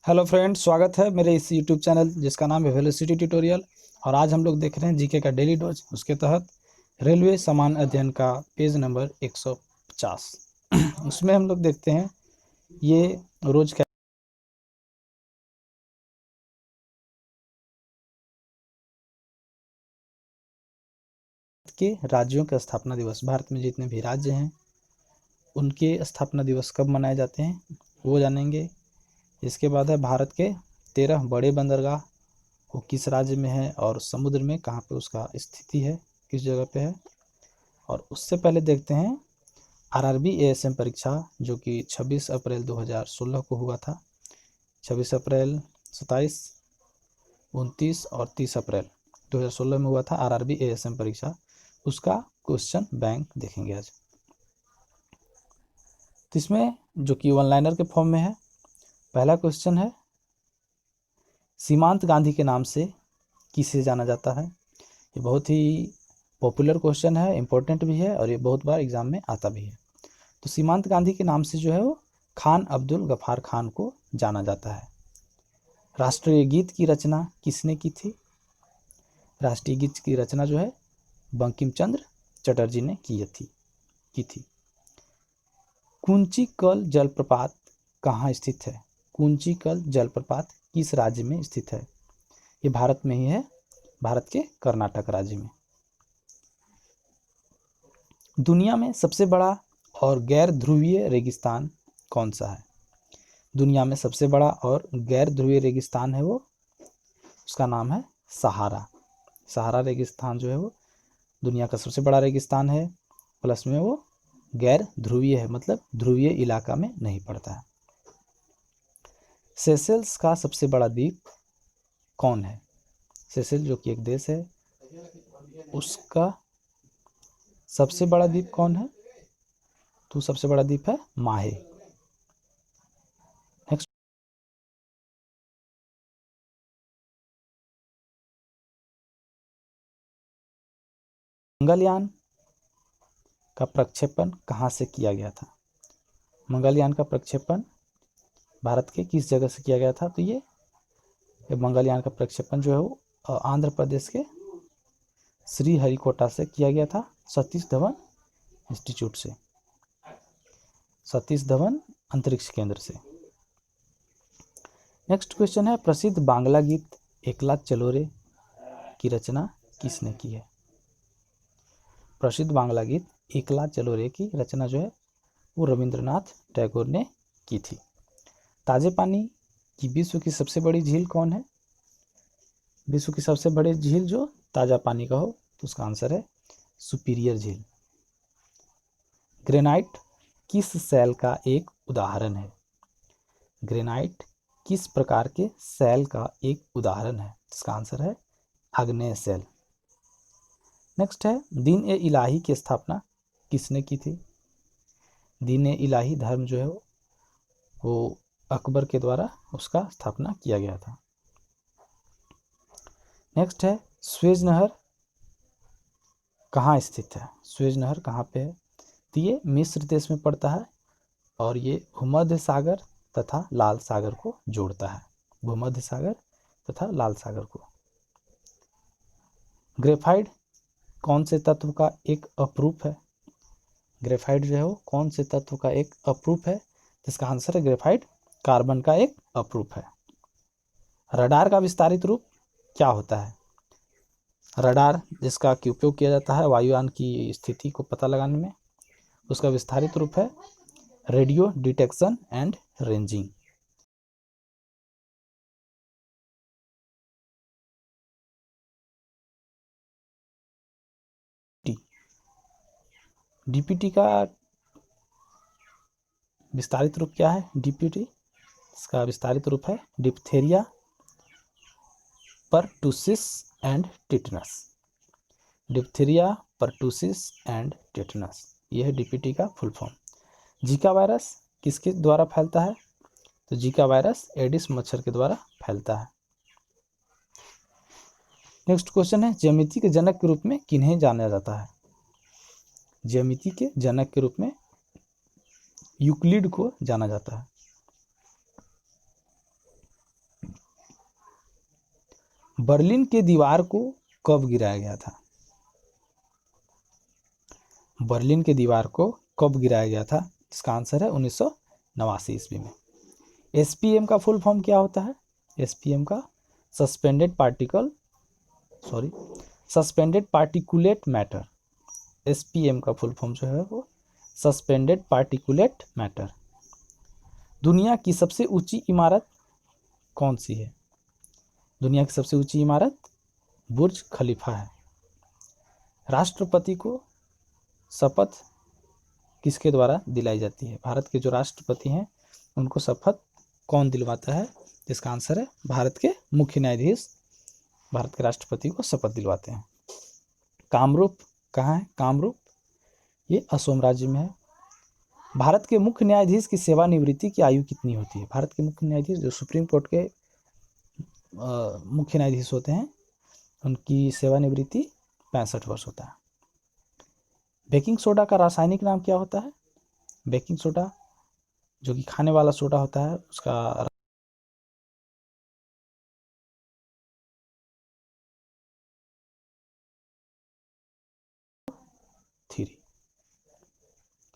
Hello friends, स्वागत है मेरे इस यूट्यूब चैनल जिसका नाम है वेलोसिटी ट्यूटोरियल। और आज हम लोग देख रहे हैं जीके का डेली डोज। उसके तहत रेलवे सामान्य अध्ययन का पेज नंबर 150। उसमें हम लोग देखते हैं ये रोज के राज्यों के स्थापना दिवस, भारत में जितने भी राज्य हैं उनके स्थापना दिवस कब मनाए जाते हैं वो जानेंगे। इसके बाद है भारत के 13 बड़े बंदरगाह, वो किस राज्य में है और समुद्र में कहाँ पे उसका स्थिति है, किस जगह पे है। और उससे पहले देखते हैं आरआरबी एएसएम परीक्षा जो कि 26 अप्रैल 2016 को हुआ था। 26 अप्रैल, 27, 29 और 30 अप्रैल 2016 में हुआ था आरआरबी एएसएम परीक्षा। उसका क्वेश्चन बैंक देखेंगे आज। तो इसमें जो कि वन लाइनर के फॉर्म में है, पहला क्वेश्चन है सीमांत गांधी के नाम से किसे जाना जाता है। ये बहुत ही पॉपुलर क्वेश्चन है, इंपॉर्टेंट भी है और ये बहुत बार एग्जाम में आता भी है। तो सीमांत गांधी के नाम से जो है वो खान अब्दुल गफार खान को जाना जाता है। राष्ट्रीय गीत की रचना किसने की थी? राष्ट्रीय गीत की रचना जो है बंकिम चंद्र चटर्जी ने की थी। कुंचिकल जलप्रपात कहाँ स्थित है? कुंचिकल जलप्रपात किस राज्य में स्थित है? ये भारत में ही है, भारत के कर्नाटक राज्य में। दुनिया में सबसे बड़ा और गैर ध्रुवीय रेगिस्तान कौन सा है? दुनिया में सबसे बड़ा और गैर ध्रुवीय रेगिस्तान है वो, उसका नाम है सहारा। सहारा रेगिस्तान जो है वो दुनिया का सबसे बड़ा रेगिस्तान है, प्लस में वो गैर ध्रुवीय है, मतलब ध्रुवीय इलाका में नहीं पड़ता है। सेशेल्स का सबसे बड़ा द्वीप कौन है? सेशेल जो कि एक देश है, उसका सबसे बड़ा द्वीप कौन है? तो सबसे बड़ा द्वीप है माहे। नेक्स्ट, मंगलयान का प्रक्षेपण कहाँ से किया गया था? मंगलयान का प्रक्षेपण भारत के किस जगह से किया गया था? तो ये मंगलयान का प्रक्षेपण जो है वो आंध्र प्रदेश के श्रीहरिकोटा से किया गया था, सतीश धवन इंस्टीट्यूट से, सतीश धवन अंतरिक्ष केंद्र से। नेक्स्ट क्वेश्चन है प्रसिद्ध बांग्ला गीत एकला चलो रे की रचना किसने की है? प्रसिद्ध बांग्ला गीत एकला चलो रे की रचना जो है वो रविंद्रनाथ टैगोर ने की थी। ताजे पानी की विश्व की सबसे बड़ी झील कौन है? विश्व की सबसे बड़ी झील जो ताजा पानी का हो तो उसका आंसर है सुपीरियर झील। ग्रेनाइट किस सेल का एक उदाहरण है? ग्रेनाइट किस प्रकार के सेल का एक उदाहरण है? इसका आंसर है आग्नेय सेल। नेक्स्ट है दीन ए इलाही की स्थापना किसने की थी? दीन ए इलाही धर्म जो है वो अकबर के द्वारा उसका स्थापना किया गया था। नेक्स्ट है स्वेज नहर कहाँ स्थित है? स्वेज नहर कहाँ पे है? तो ये मिस्र देश में पड़ता है और ये भूमध्य सागर तथा लाल सागर को जोड़ता है, भूमध्य सागर तथा लाल सागर को। ग्रेफाइट कौन से तत्व का एक अपरूप है? ग्रेफाइट जो है वो कौन से तत्व का एक अपरूप है? इसका आंसर है ग्रेफाइट कार्बन का एक अपरूप है। रडार का विस्तारित रूप क्या होता है? रडार जिसका कि उपयोग किया जाता है वायुयान की स्थिति को पता लगाने में, उसका विस्तारित रूप है radio detection and ranging. DPT का विस्तारित रूप क्या है? डीपीटी इसका विस्तारित रूप है diphtheria, pertussis and tetanus. Diphtheria, pertussis and tetanus, यह है डीपीटी का फुल फॉर्म। जीका वायरस किसके द्वारा फैलता है? तो जीका वायरस एडिस मच्छर के द्वारा फैलता है। नेक्स्ट क्वेश्चन है ज्यामिति के जनक के रूप में किन्हें जाना जाता है? ज्यामिति के जनक के रूप में यूक्लिड को जाना जाता है। बर्लिन के दीवार को कब गिराया गया था? बर्लिन के दीवार को कब गिराया गया था? इसका आंसर है 1989 ईस्वी में। एसपीएम का फुल फॉर्म क्या होता है? एसपीएम का सस्पेंडेड पार्टिकुलेट मैटर। एसपीएम का फुल फॉर्म जो है वो सस्पेंडेड पार्टिकुलेट मैटर। दुनिया की सबसे ऊंची इमारत कौन सी है? दुनिया की सबसे ऊंची इमारत बुर्ज खलीफा है। राष्ट्रपति को शपथ किसके द्वारा दिलाई जाती है? भारत के जो राष्ट्रपति हैं उनको शपथ कौन दिलवाता है? इसका आंसर है भारत के मुख्य न्यायाधीश भारत के राष्ट्रपति को शपथ दिलवाते हैं। कामरूप कहाँ है? कामरूप ये असम राज्य में है। भारत के मुख्य न्यायाधीश की सेवानिवृत्ति की आयु कितनी होती है? भारत के मुख्य न्यायाधीश जो सुप्रीम कोर्ट के मुख्य न्यायाधीश होते हैं उनकी सेवानिवृत्ति 65 वर्ष होता है। बेकिंग सोडा का रासायनिक नाम क्या होता है? बेकिंग सोडा जो कि खाने वाला सोडा होता है उसका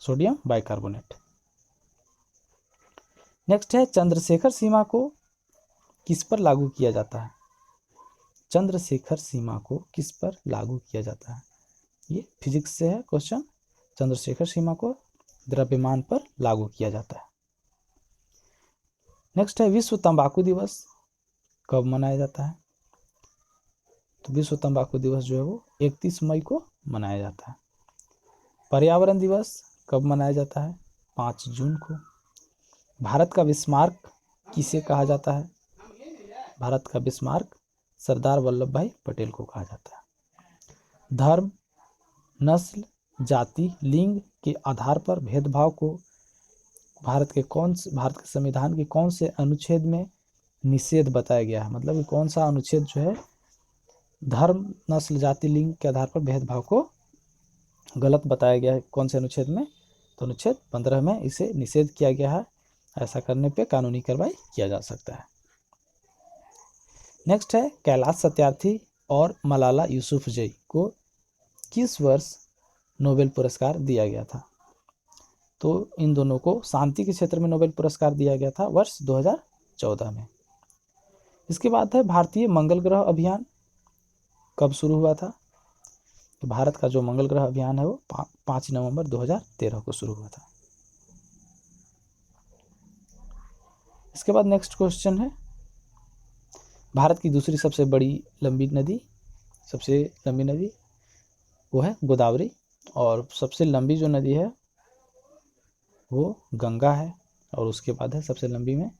सोडियम बाइकार्बोनेट। नेक्स्ट है चंद्रशेखर सीमा को किस पर लागू किया जाता है? चंद्रशेखर सीमा को किस पर लागू किया जाता है? ये फिजिक्स से है क्वेश्चन। चंद्रशेखर सीमा को द्रव्यमान पर लागू किया जाता है। नेक्स्ट है विश्व तंबाकू दिवस कब मनाया जाता है? तो विश्व तंबाकू दिवस जो है वो 31 मई को मनाया जाता है। पर्यावरण दिवस कब मनाया जाता है? 5 जून को। भारत का बिस्मार्क किसे कहा जाता है? भारत का बिस्मार्क सरदार वल्लभ भाई पटेल को कहा जाता है। धर्म, नस्ल, जाति, लिंग के आधार पर भेदभाव को भारत के संविधान के कौन से अनुच्छेद में निषेध बताया गया है? मतलब कि कौन सा अनुच्छेद जो है धर्म, नस्ल, जाति, लिंग के आधार पर भेदभाव को गलत बताया गया है? कौन से अनुच्छेद में? तो अनुच्छेद 15 में इसे निषेध किया गया है। ऐसा करने पे कानूनी कार्रवाई किया जा सकता है। नेक्स्ट है कैलाश सत्यार्थी और मलाला यूसुफजई को किस वर्ष नोबेल पुरस्कार दिया गया था? तो इन दोनों को शांति के क्षेत्र में नोबेल पुरस्कार दिया गया था वर्ष 2014 में। इसके बाद है भारतीय मंगल ग्रह अभियान कब शुरू हुआ था? तो भारत का जो मंगल ग्रह अभियान है वो 5 नवंबर 2013 को शुरू हुआ था। इसके बाद नेक्स्ट क्वेश्चन है भारत की दूसरी सबसे लंबी नदी वो है गोदावरी और सबसे लंबी जो नदी है वो गंगा है और उसके बाद है सबसे लंबी में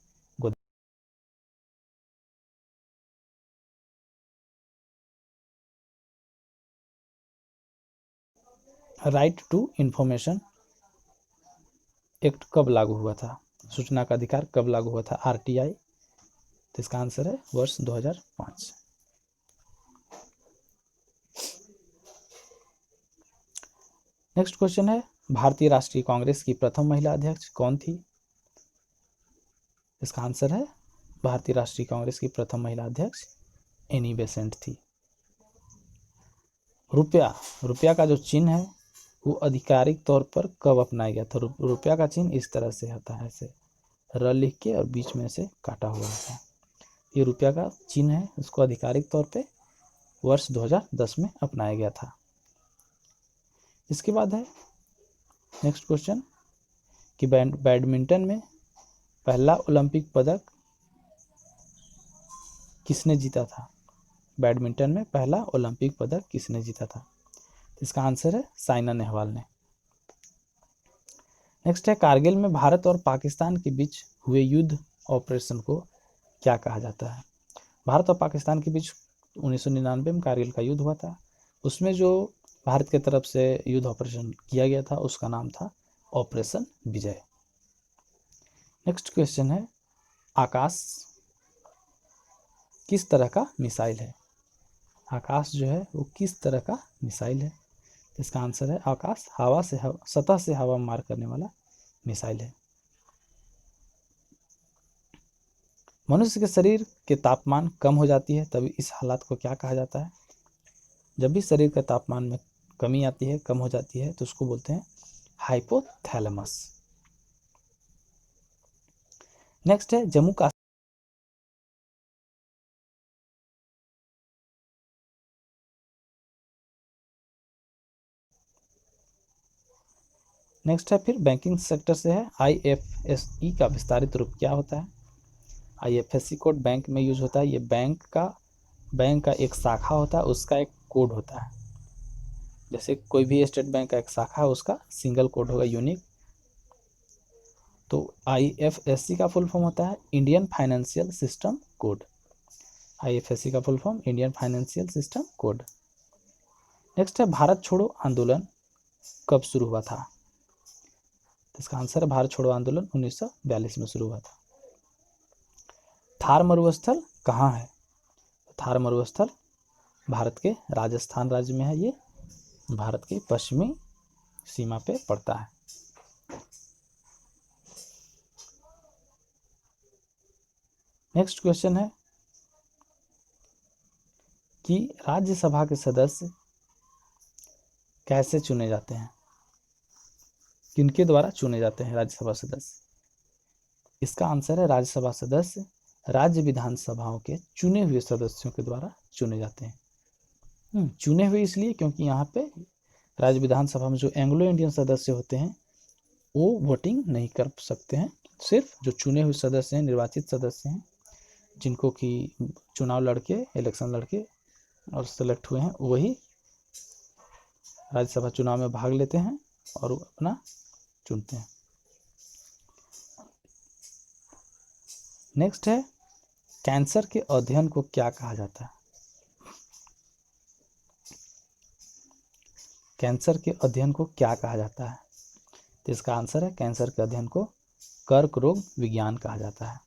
राइट टू इंफॉर्मेशन एक्ट कब लागू हुआ था? सूचना का अधिकार कब लागू हुआ था? आरटीआई। तो इसका आंसर है वर्ष 2005। नेक्स्ट क्वेश्चन है भारतीय राष्ट्रीय कांग्रेस की प्रथम महिला अध्यक्ष कौन थी? इसका आंसर है भारतीय राष्ट्रीय कांग्रेस की प्रथम महिला अध्यक्ष एनी बेसेंट थी। रुपया का जो चिन्ह है वो आधिकारिक तौर पर कब अपनाया गया था? रुपया का चिन्ह इस तरह से होता है, ऐसे र लिख के और बीच में से काटा हुआ होता है। ये रुपया का चिन्ह है, इसको आधिकारिक तौर पे वर्ष 2010 में अपनाया गया था। इसके बाद है नेक्स्ट क्वेश्चन कि बैडमिंटन में पहला ओलंपिक पदक किसने जीता था? बैडमिंटन में पहला ओलंपिक पदक किसने जीता था? इसका आंसर है साइना नेहवाल ने। नेक्स्ट है कारगिल में भारत और पाकिस्तान के बीच हुए युद्ध ऑपरेशन को क्या कहा जाता है? भारत और पाकिस्तान के बीच 1999 में कारगिल का युद्ध हुआ था। उसमें जो भारत की तरफ से युद्ध ऑपरेशन किया गया था उसका नाम था ऑपरेशन विजय। नेक्स्ट क्वेश्चन है आकाश किस तरह का मिसाइल है? आकाश जो है वो किस तरह का मिसाइल है? इसका आंसर है आकाश सतह से हवा मार करने वाला मिसाइल है। मनुष्य के शरीर के तापमान कम हो जाती है तभी इस हालात को क्या कहा जाता है? जब भी शरीर का तापमान में कमी आती है, कम हो जाती है, तो उसको बोलते हैं हाइपोथैलेमस। नेक्स्ट है जम्मू कश्मीर। नेक्स्ट है फिर बैंकिंग सेक्टर से है, आईएफएससी का विस्तारित रूप क्या होता है? आईएफएससी कोड बैंक में यूज होता है। ये बैंक का एक शाखा होता है, उसका एक कोड होता है। जैसे कोई भी स्टेट बैंक का एक शाखा है, उसका सिंगल कोड होगा, यूनिक। तो आईएफएससी का फुल फॉर्म होता है Indian Financial System Code. IFSC का full form Indian Financial System Code. Next है भारत छोड़ो आंदोलन कब शुरू हुआ था? इसका आंसर है भारत छोड़ो आंदोलन 1942 में शुरू हुआ था। थार मरुस्थल कहाँ है? थार मरुस्थल भारत के राजस्थान राज्य में है। ये भारत के पश्चिमी सीमा पे पड़ता है। नेक्स्ट क्वेश्चन है कि राज्यसभा के सदस्य कैसे चुने जाते हैं? किनके द्वारा चुने जाते हैं राज्यसभा सदस्य? इसका आंसर है राज्यसभा सदस्य राज्य विधानसभाओं के चुने हुए सदस्यों के द्वारा चुने जाते हैं। चुने हुए इसलिए क्योंकि यहाँ पे राज्य विधानसभा में जो एंग्लो इंडियन सदस्य होते हैं वो वोटिंग नहीं कर सकते हैं। सिर्फ जो चुने हुए सदस्य हैं, निर्वाचित सदस्य हैं, जिनको कि चुनाव लड़के, इलेक्शन लड़के और सेलेक्ट हुए हैं, वही राज्यसभा चुनाव में भाग लेते हैं और अपना चुनते हैं। नेक्स्ट है कैंसर के अध्ययन को क्या कहा जाता है? कैंसर के अध्ययन को क्या कहा जाता है? तो इसका आंसर है कैंसर के अध्ययन को कर्क रोग विज्ञान कहा जाता है।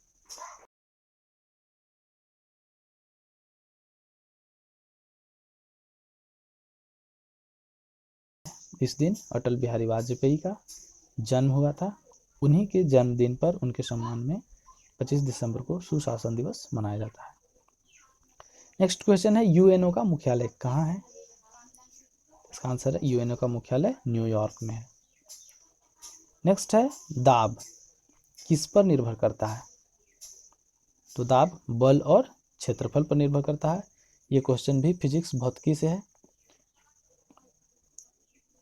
इस दिन अटल बिहारी वाजपेयी का जन्म हुआ था। उन्हीं के जन्मदिन पर उनके सम्मान में 25 दिसंबर को सुशासन दिवस मनाया जाता है। नेक्स्ट क्वेश्चन है यूएनओ का मुख्यालय कहाँ है? इसका आंसर है यूएनओ का मुख्यालय न्यूयॉर्क में है। नेक्स्ट है दाब किस पर निर्भर करता है? तो दाब बल और क्षेत्रफल पर निर्भर करता है। ये क्वेश्चन भी फिजिक्स भौतिकी से है।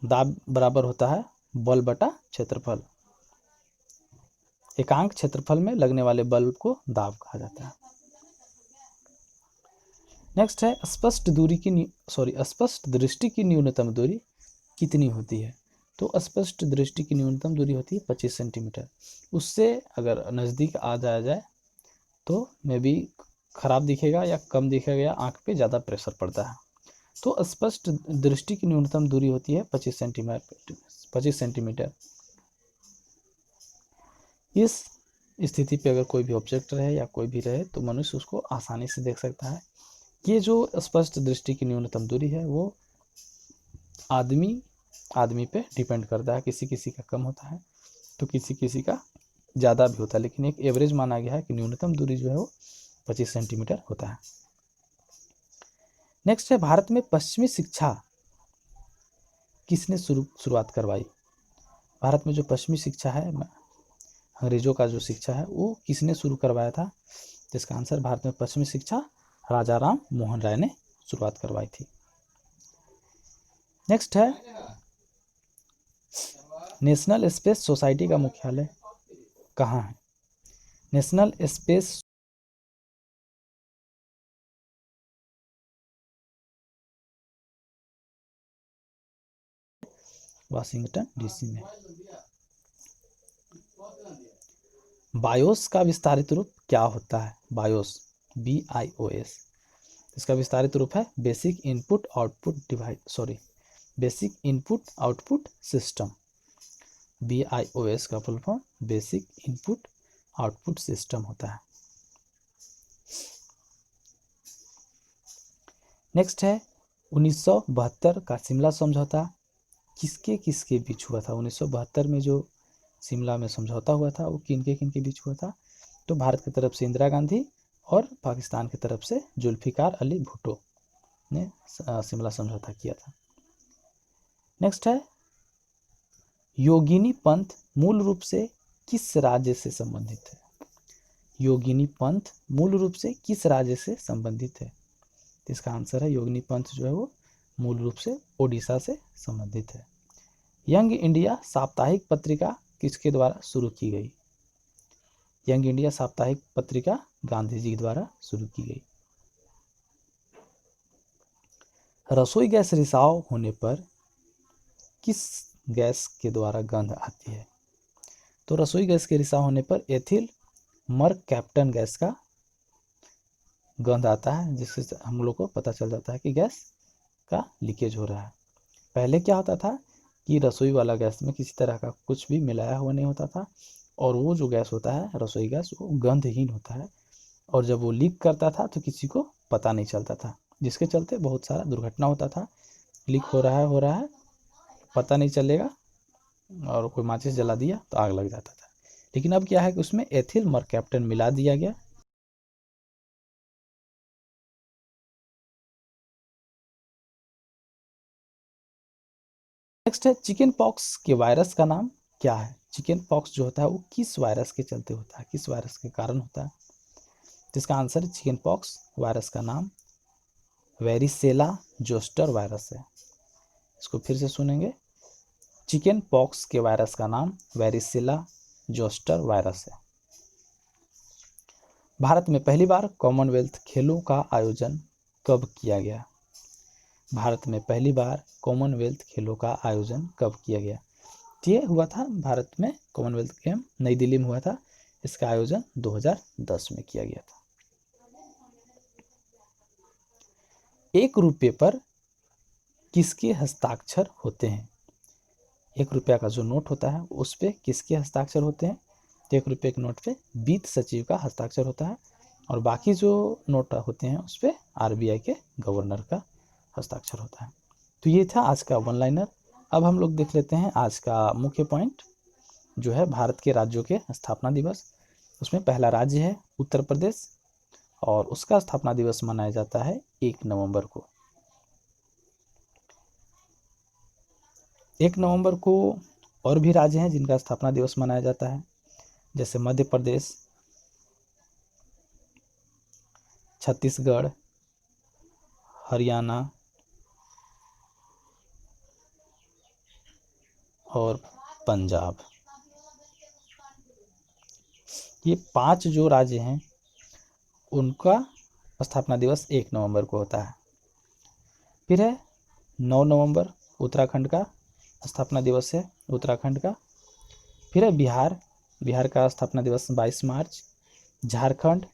दाब बराबर होता है बल बटा क्षेत्रफल। एकांक क्षेत्रफल में लगने वाले बल को दाब कहा जाता है। नेक्स्ट है स्पष्ट दृष्टि की न्यूनतम दूरी कितनी होती है? तो स्पष्ट दृष्टि की न्यूनतम दूरी होती है 25 सेंटीमीटर। उससे अगर नज़दीक आ जाया जाए तो मे बी खराब दिखेगा या कम दिखेगा या आँख पे ज़्यादा प्रेशर पड़ता है। तो स्पष्ट दृष्टि की न्यूनतम दूरी होती है 25 सेंटीमीटर। इस स्थिति पे अगर कोई भी ऑब्जेक्ट रहे या कोई भी रहे तो मनुष्य उसको आसानी से देख सकता है। ये जो स्पष्ट दृष्टि की न्यूनतम दूरी है वो आदमी पे डिपेंड करता है। किसी किसी का कम होता है तो किसी किसी का ज़्यादा भी होता है, लेकिन एक एवरेज माना गया है कि न्यूनतम दूरी जो है वो 25 सेंटीमीटर होता है। नेक्स्ट है भारत में पश्चिमी शिक्षा किसने शुरुआत करवाई? भारत में जो पश्चिमी शिक्षा है, अंग्रेजों का जो शिक्षा है, वो किसने शुरू करवाया था? जिसका आंसर भारत में पश्चिमी शिक्षा राजा राम मोहन राय ने शुरुआत करवाई थी। नेक्स्ट है नेशनल स्पेस सोसाइटी का मुख्यालय कहाँ है? नेशनल स्पेस वाशिंगटन डीसी में। बायोस का विस्तारित रूप क्या होता है? बायोस BIOS, इसका विस्तारित रूप है basic input output system. BIOS का full form basic input output system होता है। नेक्स्ट है 1972 का शिमला समझौता किसके किसके बीच हुआ था? 1972 में जो शिमला में समझौता हुआ था वो किन के बीच हुआ था? तो भारत की तरफ से इंदिरा गांधी और पाकिस्तान की तरफ से जुल्फिकार अली भुट्टो ने शिमला समझौता किया था। नेक्स्ट है योगिनी पंथ मूल रूप से किस राज्य से संबंधित है? योगिनी पंथ मूल रूप से किस राज्य से संबंधित है? तो इसका आंसर है योगिनी पंथ जो है वो मूल रूप से ओडिशा से संबंधित है। यंग इंडिया साप्ताहिक पत्रिका किसके द्वारा शुरू की गई? यंग इंडिया साप्ताहिक पत्रिका गांधी जी द्वारा शुरू की गई। रसोई गैस रिसाव होने पर किस गैस के द्वारा गंध आती है? तो रसोई गैस के रिसाव होने पर एथिल मर्कैप्टन गैस का गंध आता है, जिससे हम लोग को पता चल जाता है कि गैस का लीकेज हो रहा है। पहले क्या होता था कि रसोई वाला गैस में किसी तरह का कुछ भी मिलाया हुआ नहीं होता था, और वो जो गैस होता है रसोई गैस वो गंधहीन होता है, और जब वो लीक करता था तो किसी को पता नहीं चलता था, जिसके चलते बहुत सारा दुर्घटना होता था। लीक हो रहा है पता नहीं चलेगा, और कोई माचिस जला दिया तो आग लग जाता था। लेकिन अब क्या है कि उसमें एथिल मर्कैप्टन मिला दिया गया। नेक्स्ट है चिकन पॉक्स के वायरस का नाम क्या है? चिकन पॉक्स जो होता है वो किस वायरस के चलते होता है, किस वायरस के कारण होता है? तो इसका आंसर है चिकन पॉक्स वायरस का नाम वेरिसेला जोस्टर वायरस है। इसको फिर से सुनेंगे, चिकन पॉक्स के वायरस का नाम वेरिसेला जोस्टर वायरस है। भारत में पहली बार कॉमनवेल्थ खेलों का आयोजन कब किया गया? भारत में पहली बार कॉमनवेल्थ खेलों का आयोजन कब किया गया? ये हुआ था भारत में कॉमनवेल्थ गेम नई दिल्ली में हुआ था। इसका आयोजन 2010 में किया गया था। 1 रुपये पर किसके हस्ताक्षर होते हैं? 1 रुपया का जो नोट होता है उस पर किसके हस्ताक्षर होते हैं? तो 1 रुपये के नोट पे वित्त सचिव का हस्ताक्षर होता है, और बाकी जो नोट होते हैं उस पर आरबीआई के गवर्नर का हस्ताक्षर होता है। तो ये था आज का वन लाइनर। अब हम लोग देख लेते हैं आज का मुख्य पॉइंट, जो है भारत के राज्यों के स्थापना दिवस। उसमें पहला राज्य है उत्तर प्रदेश, और उसका स्थापना दिवस मनाया जाता है 1 नवंबर को। 1 नवंबर को और भी राज्य हैं जिनका स्थापना दिवस मनाया जाता है, जैसे मध्य प्रदेश, छत्तीसगढ़, हरियाणा और पंजाब। ये 5 जो राज्य हैं उनका स्थापना दिवस 1 नवंबर को होता है। फिर है 9 नवंबर उत्तराखंड का स्थापना दिवस है, उत्तराखंड का। फिर है बिहार, बिहार का स्थापना दिवस 22 मार्च। झारखंड,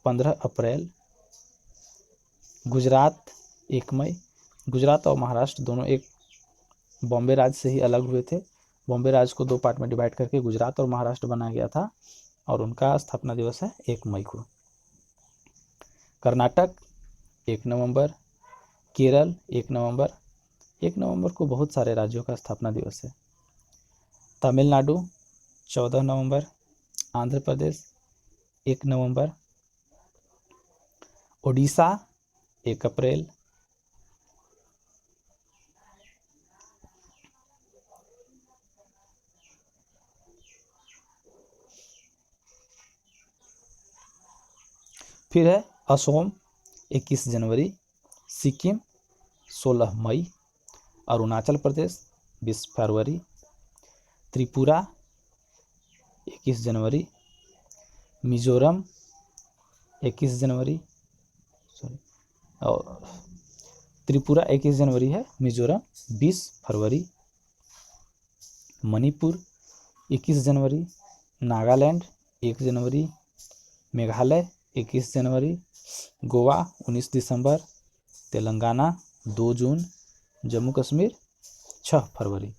15 अप्रैल। गुजरात 1 मई। गुजरात और महाराष्ट्र दोनों एक बॉम्बे राज्य से ही अलग हुए थे। बॉम्बे राज्य को 2 पार्ट में डिवाइड करके गुजरात और महाराष्ट्र बनाया गया था, और उनका स्थापना दिवस है 1 मई को। कर्नाटक 1 नवंबर। केरल 1 नवंबर। 1 नवंबर को बहुत सारे राज्यों का स्थापना दिवस है। तमिलनाडु 14 नवंबर। आंध्र प्रदेश 1 नवंबर। ओडिशा 1 अप्रैल। फिर है असोम 21 जनवरी। सिक्किम 16 मई। अरुणाचल प्रदेश 20 फरवरी। त्रिपुरा 21 जनवरी। मिजोरम 21 जनवरी, सॉरी, और त्रिपुरा 21 जनवरी है, मिजोरम 20 फरवरी। मणिपुर 21 जनवरी। नागालैंड 1 जनवरी। मेघालय 21 जनवरी। गोवा 19 दिसंबर। तेलंगाना 2 जून। जम्मू कश्मीर 6 फरवरी।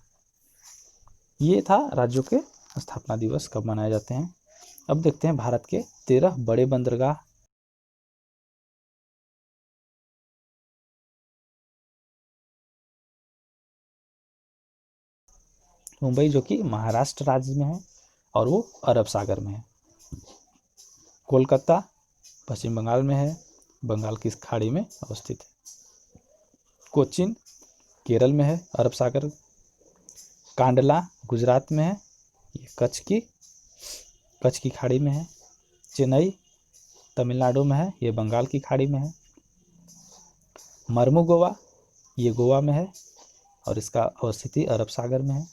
ये था राज्यों के स्थापना दिवस कब मनाए जाते हैं। अब देखते हैं भारत के 13 बड़े बंदरगाह मुंबई जो कि महाराष्ट्र राज्य में है और वो अरब सागर में है। कोलकाता पश्चिम बंगाल में है, बंगाल की खाड़ी में अवस्थित है। कोचीन केरल में है, अरब सागर। कांडला गुजरात में है, ये कच्छ की खाड़ी में है। चेन्नई तमिलनाडु में है, ये बंगाल की खाड़ी में है। मर्मुगोवा ये गोवा में है और इसका अवस्थिति अरब सागर में है।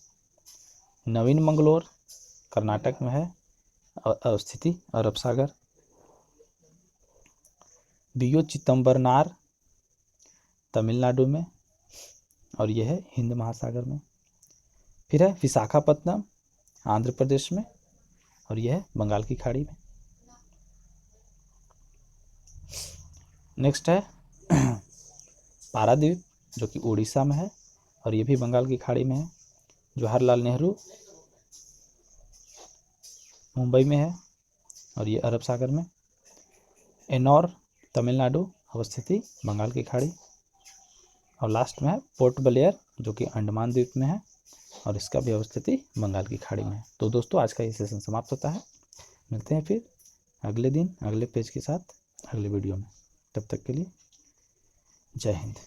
नवीन मंगलोर कर्नाटक में है और अवस्थिति अरब सागर। दियो चिदम्बरनार तमिलनाडु में और यह है हिंद महासागर में। फिर है विशाखापत्तनम आंध्र प्रदेश में और यह है बंगाल की खाड़ी में। नेक्स्ट है पारादीप जो कि उड़ीसा में है और ये भी बंगाल की खाड़ी में है। जवाहरलाल नेहरू मुंबई में है और ये अरब सागर में। एनोर तमिलनाडु अवस्थिति बंगाल की खाड़ी। और लास्ट में है पोर्ट ब्लेयर जो कि अंडमान द्वीप में है और इसका भी अवस्थिति बंगाल की खाड़ी में है। तो दोस्तों आज का ये सेशन समाप्त होता है। मिलते हैं फिर अगले दिन अगले पेज के साथ अगले वीडियो में। तब तक के लिए जय हिंद।